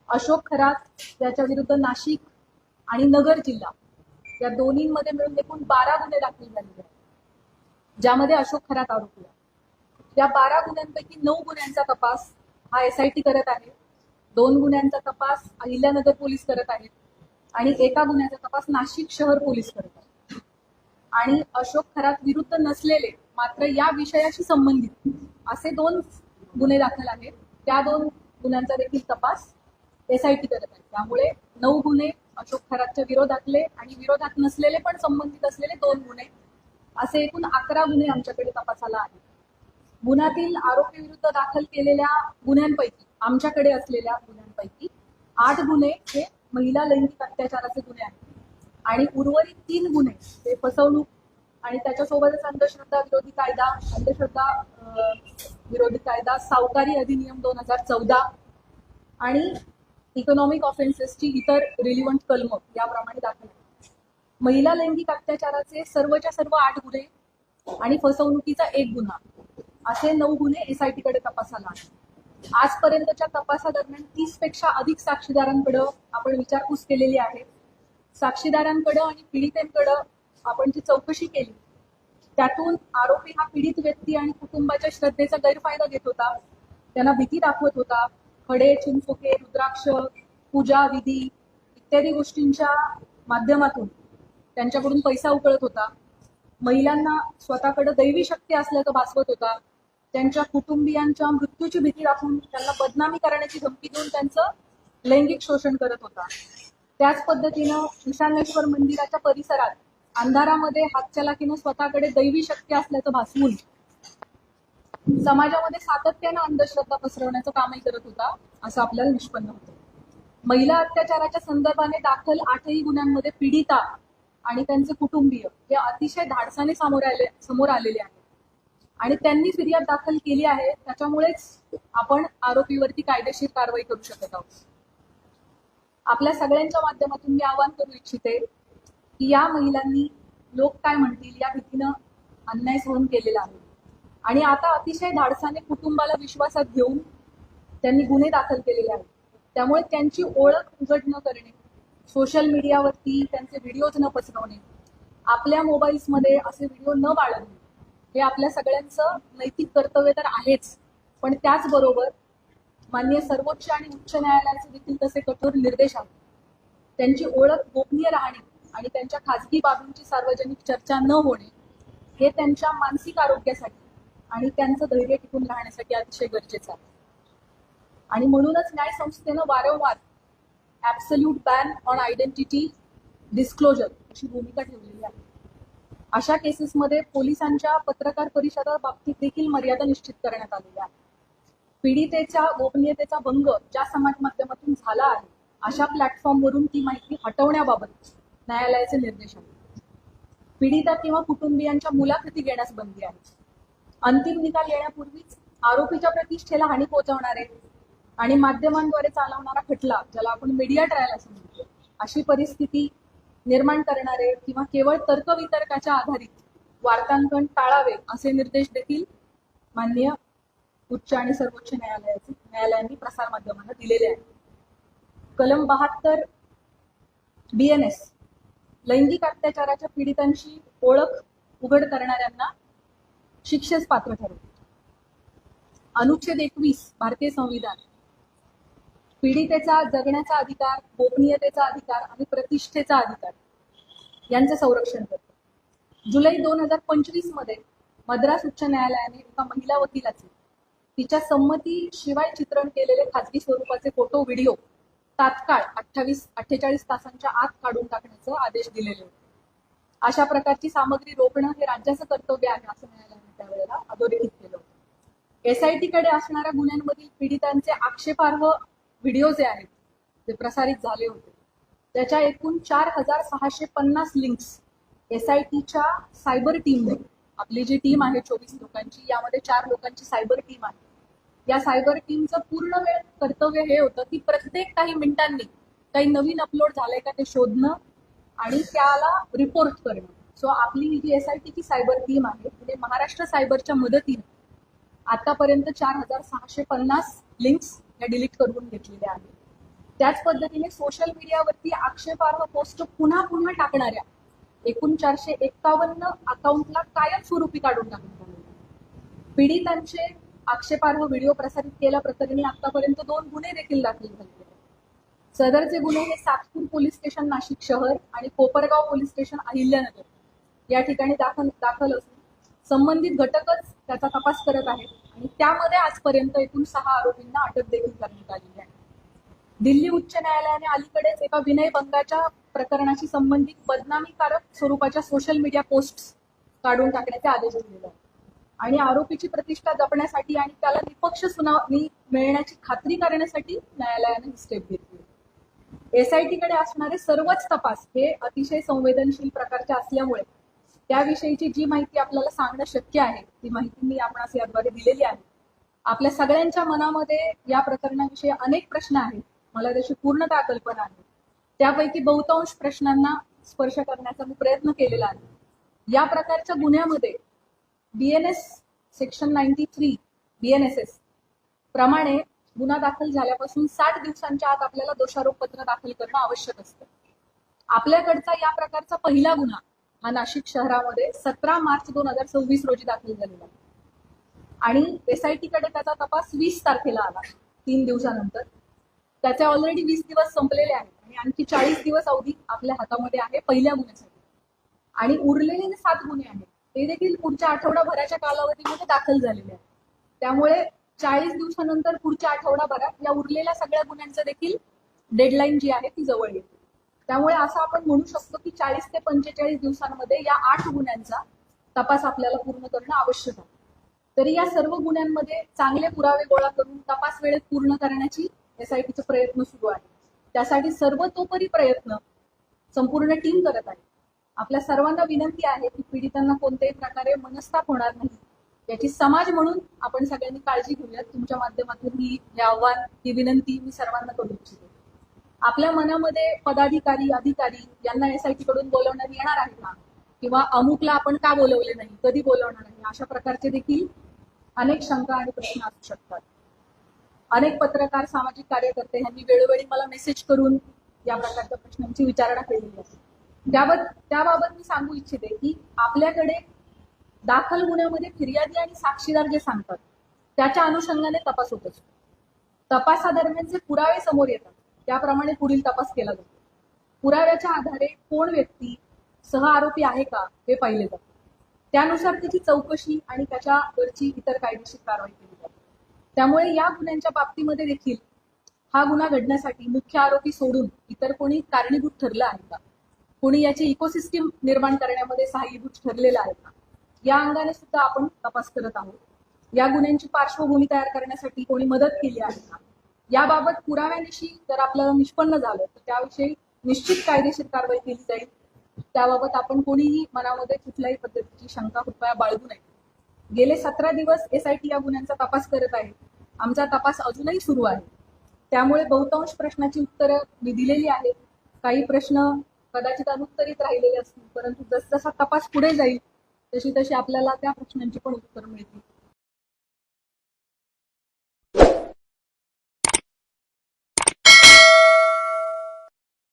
अशोक खरात याच्या विरुद्ध नाशिक आणि नगर जिल्हा या दोन्हींमध्ये मिळून एकूण 12 गुन्हे दाखल झालेले आहेत, ज्यामध्ये अशोक खरात आरोपी आहे. त्या 12 गुन्ह्यांपैकी 9 गुन्ह्यांचा तपास हा SIT करत आहे, 2 गुन्ह्यांचा तपास अहिल्यानगर पोलीस करत आहेत आणि एका गुन्ह्याचा तपास नाशिक शहर पोलीस करत आहेत. आणि अशोक खरात विरुद्ध नसलेले मात्र या विषयाशी संबंधित असे 2 गुन्हे दाखल आहेत. त्या 2 गुन्ह्यांचा देखील तपास SIT करत आहे. त्यामुळे 9 गुन्हे अशोक खरातच्या विरोधातले आणि विरोधात नसलेले पण संबंधित असलेले 2 गुन्हे असे एकूण 11 गुन्हे आमच्याकडे तपासाला आहेत. गुन्ह्यातील आरोपी विरुद्ध दाखल केलेल्या गुन्ह्यांपैकी आमच्याकडे असलेल्या गुन्ह्यांपैकी 8 गुन्हे हे महिला लैंगिक अत्याचाराचे गुन्हे आहेत आणि उर्वरित 3 गुन्हे हे फसवणूक आणि त्याच्यासोबतच अंधश्रद्धा विरोधी कायदा, अंधश्रद्धा विरोधी कायदा, सावकारी अधिनियम 2014 आणि इकॉनॉमिक ऑफेन्सेसची इतर रिलिव्हंट कलम याप्रमाणे दाखल आहेत. महिला लैंगिक अत्याचाराचे सर्वच्या सर्व 8 गुन्हे आणि फसवणुकीचा 1 गुन्हा असे 9 गुन्हे SIT कडे तपासाला आहेत. आजपर्यंतच्या तपासादरम्यान 30 पेक्षा अधिक साक्षीदारांकडे आपण विचारपूस केलेली आहे. साक्षीदारांकडे आणि पीडितेंकडे आपण जी चौकशी केली त्यातून आरोपी हा पीडित व्यक्ती आणि कुटुंबाच्या श्रद्धेचा गैरफायदा घेत होता, त्यांना भीती दाखवत होता, खडे, चिंचोके, रुद्राक्ष, पूजा विधी इत्यादी गोष्टींच्या माध्यमातून त्यांच्याकडून पैसा उकळत होता, महिलांना स्वतःकडे दैवी शक्ती असल्याचं भासवत होता, त्यांच्या कुटुंबियांच्या मृत्यूची भीती दाखवून त्यांना बदनामी करण्याची धमकी देऊन त्यांचं लैंगिक शोषण करत होता. त्याच पद्धतीनं ईशानेश्वर मंदिराच्या परिसरात अंधारामध्ये हातचलाखीनं स्वतःकडे दैवी शक्ती असल्याचं भासवून समाजामध्ये सातत्यानं अंधश्रद्धा पसरवण्याचं कामही करत होता असं आपल्याला निष्पन्न होतं. महिला अत्याचाराच्या संदर्भाने दाखल 8ही गुन्ह्यांमध्ये पीडिता आणि त्यांचे कुटुंबीय हे अतिशय धाडसाने समोर आलेले आहेत आणि त्यांनी फिर्याद दाखल केली आहे. त्याच्यामुळेच आपण आरोपीवरती कायदेशीर कारवाई करू शकत आहोत. आपल्या सगळ्यांच्या माध्यमातून मी आवाहन करू इच्छिते की या महिलांनी लोक काय म्हणतील या भीतीनं अन्याय सहन केलेला आहे आणि आता अतिशय धाडसाने कुटुंबाला विश्वासात घेऊन त्यांनी गुन्हे दाखल केलेले आहेत. त्यामुळे त्यांची ओळख उघड न करणे, सोशल मीडियावरती त्यांचे व्हिडिओज न पसरवणे, आपल्या मोबाईल्समध्ये असे व्हिडिओ न बाळगणे हे आपल्या सगळ्यांचं नैतिक कर्तव्य तर आहेच, पण त्याचबरोबर माननीय सर्वोच्च आणि उच्च न्यायालयाचे देखील तसे कठोर निर्देश आहेत. त्यांची ओळख गोपनीय राहणे आणि त्यांच्या खाजगी बाबींची सार्वजनिक चर्चा न होणे हे त्यांच्या मानसिक आरोग्यासाठी आणि त्यांचं धैर्य टिकून राहण्यासाठी अतिशय गरजेचं आहे. आणि म्हणूनच न्याय संस्थेनं वारंवार absolute ban on identity disclosure अशी भूमिका ठेवलेली आहे. अशा केसेसमध्ये पोलिसांच्या पत्रकार परिषदा बाबतीत देखील मर्यादा निश्चित करण्यात आलेली आहे. पीडितेच्या गोपनीयतेचा भंग ज्या समाज माध्यमातून झाला आहे अशा प्लॅटफॉर्मवरून ती माहिती हटवण्याबाबत न्यायालयाचे निर्देश आहेत. पीडिता किंवा कुटुंबियांच्या मुलाखती घेण्यास बंदी आहे. अंतिम निकाल येण्यापूर्वीच आरोपीच्या प्रतिष्ठेला हानी पोहोचवणारे आणि माध्यमांद्वारे चालवणारा खटला, ज्याला आपण मीडिया ट्रायल असं म्हणतो, अशी परिस्थिती निर्माण करणारे किंवा केवळ तर्कवितर्काच्या आधारित वार्तांकन टाळावे असे निर्देश देखील माननीय उच्च आणि सर्वोच्च न्यायालयांनी प्रसारमाध्यमांना दिलेले आहेत. कलम 72 BNS लैंगिक अत्याचाराच्या पीडितांची ओळख उघड करणाऱ्यांना शिक्षेस पात्र ठरवते. अनुच्छेद 21 भारतीय संविधान पीडितेचा जगण्याचा अधिकार, गोपनीयतेचा अधिकार आणि प्रतिष्ठेचा अधिकार यांचे संरक्षण करते. जुलै 2025 मध्ये मद्रास उच्च न्यायालयाने एका महिला वकिलाचे तिच्या संमतीशिवाय चित्रण केलेले खाजगी स्वरूपाचे फोटो व्हिडिओ तात्काळ 48 तासांच्या आत काढून टाकण्याचे आदेश दिलेले होते. अशा प्रकारची सामग्री रोखणं हे राज्याचं कर्तव्य आहे असं न्यायालयाने त्यावेळेला अधोरेखित केलं होतं. SIT कडे असणाऱ्या गुन्ह्यांमधील पीडितांचे आक्षेपार्ह व्हिडिओ जे आहेत ते प्रसारित झाले होते त्याच्या एकूण 4650 लिंक्स SITच्या सायबर टीमने, आपली जी टीम आहे 24 लोकांची, यामध्ये 4 लोकांची सायबर टीम आहे. या सायबर टीमचं पूर्ण वेळ कर्तव्य हे होतं की प्रत्येक काही मिनिटांनी काही नवीन अपलोड झालंय का ते शोधणं आणि त्याला रिपोर्ट करणं. सो आपली ही जी SITची सायबर टीम आहे तिने महाराष्ट्र सायबरच्या मदतीने आतापर्यंत 4650 लिंक्स या डिलीट करून घेतलेल्या आहेत. त्याच पद्धतीने सोशल मीडियावरती आक्षेपार्ह पोस्ट पुन्हा पुन्हा टाकणाऱ्या एकूण 451 अकाउंटला कायमस्वरूपी काढून टाकण्यात आले. पीडितांचे आक्षेपार्ह व्हिडिओ प्रसारित केल्याप्रकरणी आतापर्यंत 2 गुन्हे देखील दाखल झाले आहेत. सदरचे गुन्हे हे सातपूर पोलीस स्टेशन नाशिक शहर आणि कोपरगाव पोलीस स्टेशन अहिल्यानगर या ठिकाणी दाखल असून संबंधित घटकच त्याचा तपास करत आहेत आणि त्यामध्ये आजपर्यंत एकूण 6 आरोपींना अटक देखील करण्यात आलेली आहे. दिल्ली उच्च न्यायालयाने अलीकडेच एका विनयभंगाच्या प्रकरणाशी संबंधित बदनामीकारक स्वरूपाच्या सोशल मीडिया पोस्ट्स काढून टाकण्याचे आदेश दिलेले आहेत आणि आरोपीची प्रतिष्ठा जपण्यासाठी आणि त्याला निपक्ष सुनावणी मिळण्याची खात्री करण्यासाठी न्यायालयाने ही स्टेप घेतली. एसआयटीकडे असणारे सर्वच तपास हे अतिशय संवेदनशील प्रकारचे असल्यामुळे त्याविषयीची जी माहिती आपल्याला सांगणं शक्य आहे ती माहिती मी आपणास याद्वारे दिलेली आहे. आपल्या सगळ्यांच्या मनामध्ये या प्रकरणाविषयी अनेक प्रश्न आहेत, मला त्याची पूर्णतः कल्पना आहे. त्यापैकी बहुतांश प्रश्नांना स्पर्श करण्याचा मी प्रयत्न केलेला आहे. या प्रकारच्या गुन्ह्यामध्ये BNS सेक्शन 93 BNSS प्रमाणे गुन्हा दाखल झाल्यापासून 60 दिवसांच्या आत आपल्याला दोषारोपपत्र दाखल करणं आवश्यक असतं. आपल्याकडचा या प्रकारचा पहिला गुन्हा हा नाशिक शहरामध्ये 17 मार्च 2026 रोजी दाखल झालेला आणि SIT कडे त्याचा तपास 20 तारखेला आला, 3 दिवसानंतर. त्याचे ऑलरेडी 20 दिवस संपलेले आहेत आणि आणखी 40 दिवस अवधी आपल्या हातामध्ये आहे पहिल्या गुन्ह्यासाठी आणि उरलेले 7 गुन्हे आहेत ते देखील पुढच्या आठवडाभराच्या कालावधीमध्ये दाखल झालेले आहेत. त्यामुळे 40 दिवसानंतर पुढच्या आठवडाभरात या उरलेल्या सगळ्या गुन्ह्यांचं देखील डेडलाईन जी आहे ती जवळ येते. त्यामुळे असं आपण म्हणू शकतो की 40 ते 45 दिवसांमध्ये या 8 गुन्ह्यांचा तपास आपल्याला पूर्ण करणं आवश्यक आहे. तरी या सर्व गुन्ह्यांमध्ये चांगले पुरावे गोळा करून तपास वेळेत पूर्ण करण्याची SITचे प्रयत्न सुरू आहे. त्यासाठी सर्वतोपरी प्रयत्न संपूर्ण टीम करत आहे. आपल्या सर्वांना विनंती आहे की पीडितांना कोणत्याही प्रकारे मनस्ताप होणार नाही याची समाज म्हणून आपण सगळ्यांनी काळजी घेऊयात. तुमच्या माध्यमातून हे आव्हान, ही विनंती मी सर्वांना करू इच्छिते. आपल्या मनामध्ये पदाधिकारी, अधिकारी यांना SIT कडून बोलवण्यात येणार आहे का, किंवा अमुकला आपण का बोलवले नाही, कधी बोलवणार आहे, अशा प्रकारचे देखील अनेक शंका आणि प्रश्न असू शकतात. अनेक पत्रकार, सामाजिक कार्यकर्ते यांनी वेळोवेळी मला मेसेज करून या प्रकारच्या प्रश्नांची विचारणा केलेली आहे. त्याबाबत मी सांगू इच्छिते की आपल्याकडे दाखल गुन्ह्यामध्ये फिर्यादी आणि साक्षीदार जे सांगतात त्याच्या अनुषंगाने तपास होत असतो. तपासादरम्यान जे पुरावे समोर येतात त्याप्रमाणे पुढील तपास केला जातो. पुराव्याच्या आधारे कोण व्यक्ती सह आरोपी आहे का हे पाहिले जाते. त्यानुसार त्याची चौकशी आणि त्याच्यावरची इतर कायदेशीर कारवाई केली जाते. त्यामुळे या गुन्ह्यांच्या बाबतीमध्ये देखील हा गुन्हा घडण्यासाठी मुख्य आरोपी सोडून इतर कोणी कारणीभूत ठरलं आहे का, कोणी याची इकोसिस्टीम निर्माण करण्यामध्ये सहाय्यभूत ठरलेलं आहे का, या अंगाने सुद्धा आपण तपास करत आहोत. या गुन्ह्यांची पार्श्वभूमी तयार करण्यासाठी कोणी मदत केली आहे का, याबाबत पुराव्यानिशी जर आपल्याला निष्पन्न झालं तर त्याविषयी निश्चित कायदेशीर कारवाई केली जाईल. त्याबाबत आपण कोणीही मनामध्ये कुठल्याही पद्धतीची शंका कृपया बाळगू नये. गेले 17 दिवस SIT या गुन्ह्यांचा तपास करत आहे. आमचा तपास अजूनही सुरू आहे. त्यामुळे बहुतांश प्रश्नाची उत्तरं मी दिलेली आहेत. काही प्रश्न कदाचित अनुत्तरित राहिलेले असतील, परंतु जसजसा तपास पुढे जाईल तशी तशी आपल्याला त्या प्रश्नांची पण उत्तरं मिळतील.